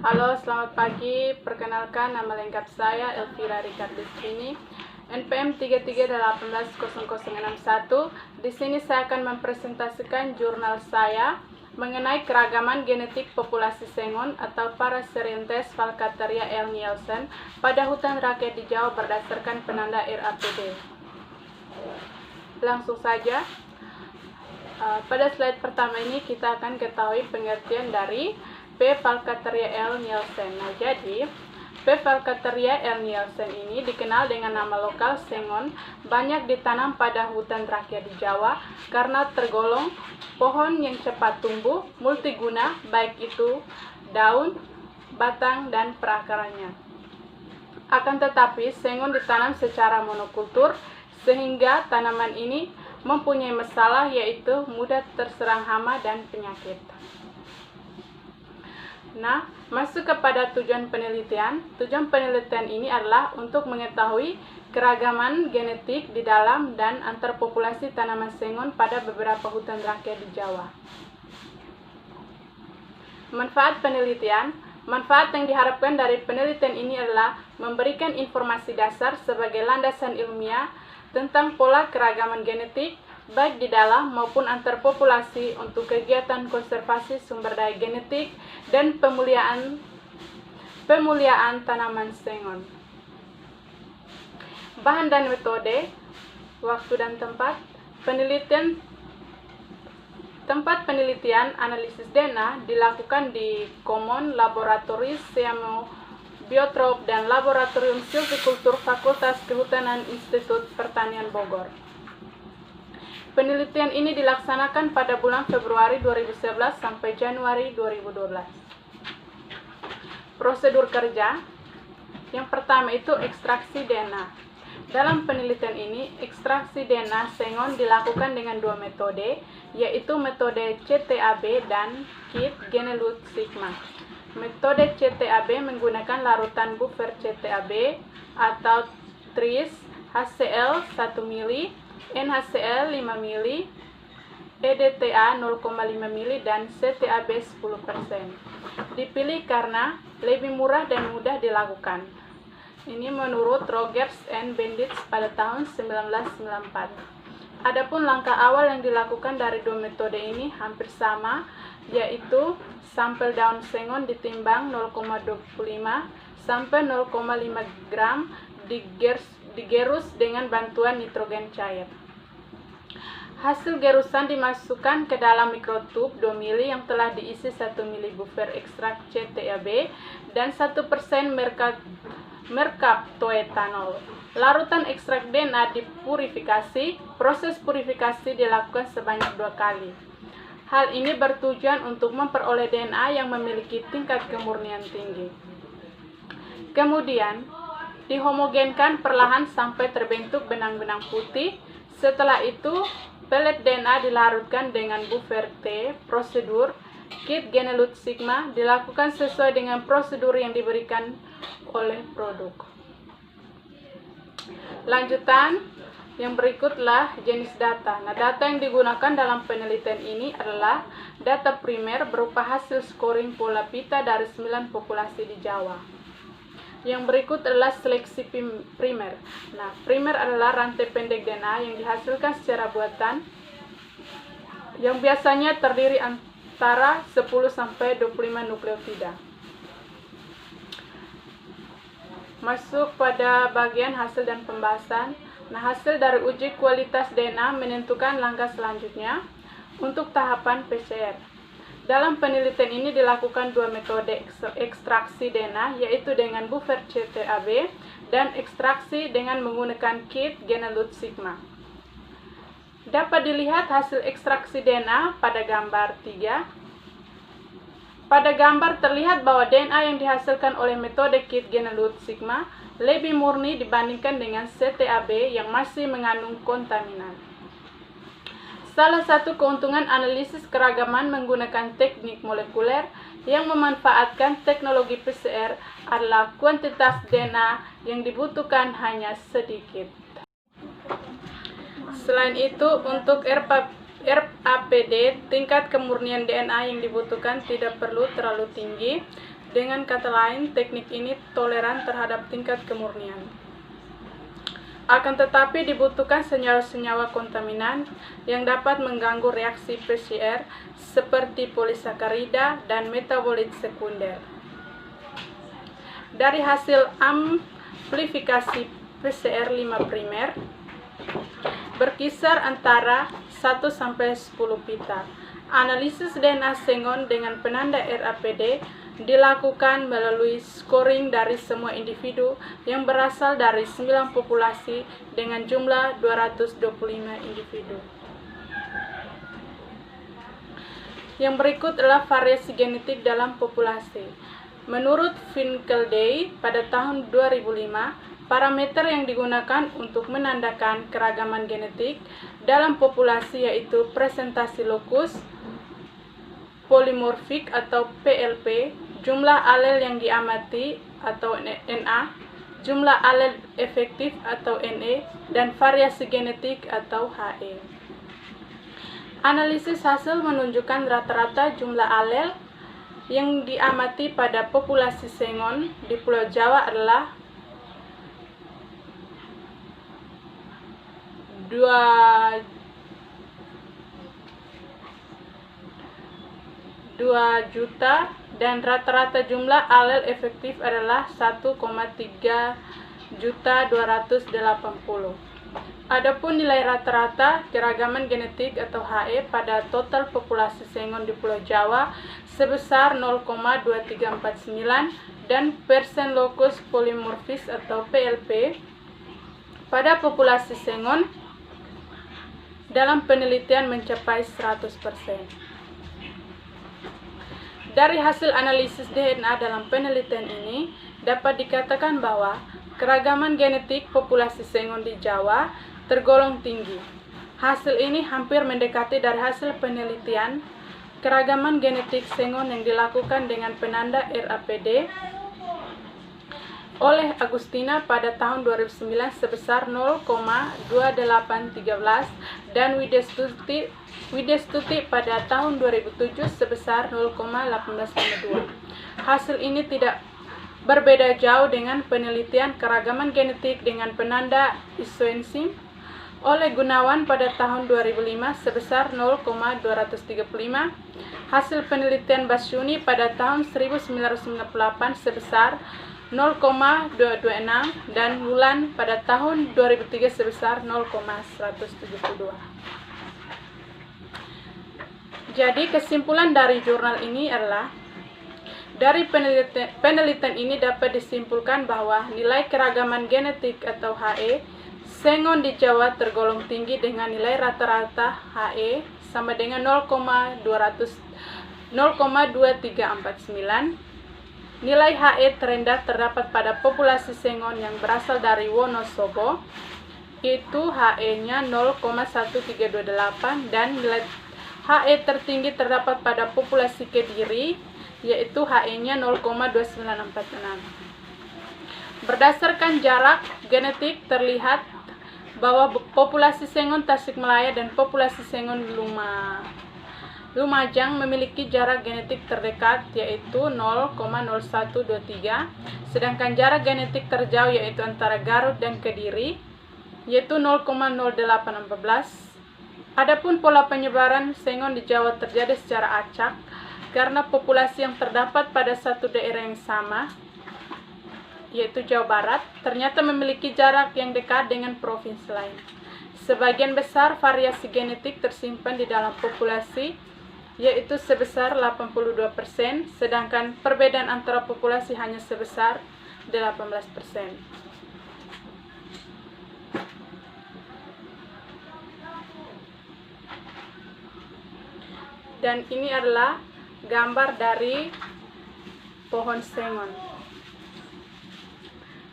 Halo, selamat pagi. Perkenalkan, nama lengkap saya Elvira Ricardestrini, NPM 3380061. Di sini saya akan mempresentasikan jurnal saya mengenai keragaman genetik populasi sengon atau Paraserientes falcateria L. Nielsen pada hutan rakyat di Jawa berdasarkan penanda RAPD. Langsung saja. Pada slide pertama ini kita akan ketahui pengertian dari P. falcateria L. Nielsen. Nah, jadi P. falcateria L. Nielsen ini dikenal dengan nama lokal sengon, banyak ditanam pada hutan rakyat di Jawa karena tergolong pohon yang cepat tumbuh, multiguna, baik itu daun, batang, dan perakarannya. Akan tetapi, sengon ditanam secara monokultur sehingga tanaman ini mempunyai masalah, yaitu mudah terserang hama dan penyakit. Nah, masuk kepada tujuan penelitian. Tujuan penelitian ini adalah untuk mengetahui keragaman genetik di dalam dan antar populasi tanaman sengon pada beberapa hutan rakyat di Jawa. Manfaat penelitian. Manfaat yang diharapkan dari penelitian ini adalah memberikan informasi dasar sebagai landasan ilmiah tentang pola keragaman genetik baik di dalam maupun antar populasi untuk kegiatan konservasi sumber daya genetik dan pemuliaan tanaman sengon. Bahan dan metode, waktu dan tempat penelitian. Tempat penelitian analisis DNA dilakukan di Common Laboratories Biotrop dan Laboratorium Silvicultur Fakultas Kehutanan Institut Pertanian Bogor. Penelitian ini dilaksanakan pada bulan Februari 2011 sampai Januari 2012. Prosedur kerja. Yang pertama itu ekstraksi DNA. Dalam penelitian ini, ekstraksi DNA sengon dilakukan dengan dua metode, yaitu metode CTAB dan kit Genelut Sigma. Metode CTAB menggunakan larutan buffer CTAB atau TRIS HCl 1 ml, NaCl 5 ml, EDTA 0,5 ml, dan CTAB 10%. Dipilih karena lebih murah dan mudah dilakukan. Ini menurut Rogers and Bendix pada tahun 1994. Adapun langkah awal yang dilakukan dari dua metode ini hampir sama, yaitu sampel daun sengon ditimbang 0,25 sampai 0,5 gram digerus dengan bantuan nitrogen cair. Hasil gerusan dimasukkan ke dalam mikrotub 2 ml yang telah diisi 1 ml buffer ekstrak CTAB dan 1% mercaptoetanol. Larutan ekstrak DNA dipurifikasi. Proses purifikasi dilakukan sebanyak 2 kali. Hal ini bertujuan untuk memperoleh DNA yang memiliki tingkat kemurnian tinggi. Kemudian, dihomogenkan perlahan sampai terbentuk benang-benang putih. Setelah itu, pelet DNA dilarutkan dengan buffer T. Prosedur kit Genelut Sigma dilakukan sesuai dengan prosedur yang diberikan oleh produk. Lanjutan, yang berikutlah jenis data. Nah, data yang digunakan dalam penelitian ini adalah data primer berupa hasil scoring pola pita dari 9 populasi di Jawa. Yang berikut adalah seleksi primer. Nah, primer adalah rantai pendek DNA yang dihasilkan secara buatan yang biasanya terdiri antara 10-25 nukleotida. Masuk pada bagian hasil dan pembahasan. Nah, hasil dari uji kualitas DNA menentukan langkah selanjutnya untuk tahapan PCR. Dalam penelitian ini dilakukan dua metode ekstraksi DNA, yaitu dengan buffer CTAB dan ekstraksi dengan menggunakan kit Genelut Sigma. Dapat dilihat hasil ekstraksi DNA pada gambar 3. Pada gambar terlihat bahwa DNA yang dihasilkan oleh metode kit Genelut Sigma lebih murni dibandingkan dengan CTAB yang masih mengandung kontaminan. Salah satu keuntungan analisis keragaman menggunakan teknik molekuler yang memanfaatkan teknologi PCR adalah kuantitas DNA yang dibutuhkan hanya sedikit. Selain itu, untuk RAPD, tingkat kemurnian DNA yang dibutuhkan tidak perlu terlalu tinggi, Dengan kata lain, teknik ini toleran terhadap tingkat kemurnian. Akan tetapi dibutuhkan senyawa-senyawa kontaminan yang dapat mengganggu reaksi PCR seperti polisakarida dan metabolit sekunder. Dari hasil amplifikasi PCR 5' berkisar antara 1-10 pita. Analisis DNA sengon dengan penanda RAPD dilakukan melalui scoring dari semua individu yang berasal dari 9 populasi dengan jumlah 225 individu. Yang berikut adalah variasi genetik dalam populasi. Menurut Finkelday pada tahun 2005, parameter yang digunakan untuk menandakan keragaman genetik dalam populasi yaitu presentasi lokus, polimorfik atau PLP, jumlah alel yang diamati atau NA, jumlah alel efektif atau NE, dan variasi genetik atau HE. Analisis hasil menunjukkan rata-rata jumlah alel yang diamati pada populasi sengon di Pulau Jawa adalah 2 juta dan rata-rata jumlah alel efektif adalah 1,3.280. Adapun nilai rata-rata keragaman genetik atau HE pada total populasi sengon di Pulau Jawa sebesar 0,2349 dan persen lokus polimorfis atau PLP pada populasi sengon dalam penelitian mencapai 100%. Dari hasil analisis DNA dalam penelitian ini, dapat dikatakan bahwa keragaman genetik populasi sengon di Jawa tergolong tinggi. Hasil ini hampir mendekati dari hasil penelitian keragaman genetik sengon yang dilakukan dengan penanda RAPD oleh Agustina pada tahun 2009 sebesar 0,2813 dan Widestuti pada tahun 2007 sebesar 0,1852. Hasil ini tidak berbeda jauh dengan penelitian keragaman genetik dengan penanda isoenzim oleh Gunawan pada tahun 2005 sebesar 0,235. Hasil penelitian Basyuni pada tahun 1998 sebesar 0,226 dan Wulan pada tahun 2003 sebesar 0,172. Jadi kesimpulan dari jurnal ini adalah dari penelitian ini dapat disimpulkan bahwa nilai keragaman genetik atau HE sengon di Jawa tergolong tinggi dengan nilai rata-rata HE sama dengan 0,2349. Nilai HE terendah terdapat pada populasi sengon yang berasal dari Wonosobo, itu HE-nya 0,1328 dan nilai HE tertinggi terdapat pada populasi Kediri, yaitu HE-nya 0,2946. Berdasarkan jarak genetik terlihat bahwa populasi sengon Tasikmalaya dan populasi sengon Lumajang memiliki jarak genetik terdekat yaitu 0,0123, sedangkan jarak genetik terjauh yaitu antara Garut dan Kediri yaitu 0,0814. Adapun pola penyebaran sengon di Jawa terjadi secara acak karena populasi yang terdapat pada satu daerah yang sama yaitu Jawa Barat ternyata memiliki jarak yang dekat dengan provinsi lain. Sebagian besar variasi genetik tersimpan di dalam populasi yaitu sebesar 82%, sedangkan perbedaan antara populasi hanya sebesar 18%. Dan ini adalah gambar dari pohon sengon.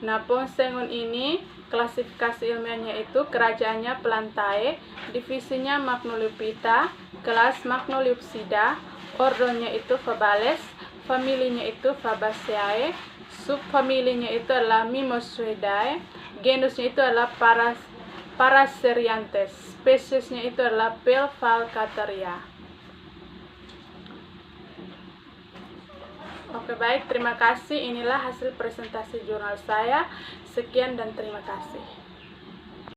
Nah, pohon sengon ini klasifikasi ilmiahnya itu kerajaannya Plantae, divisinya Magnoliophyta, kelas Magnoliopsida, ordonya itu Fabales, familinya itu Fabaceae, subfamilinya itu adalah Mimosuidae, genusnya itu adalah Paracerianthes, spesiesnya itu adalah Pelfalcateria. Oke, baik, terima kasih. Inilah hasil presentasi jurnal saya. Sekian dan terima kasih.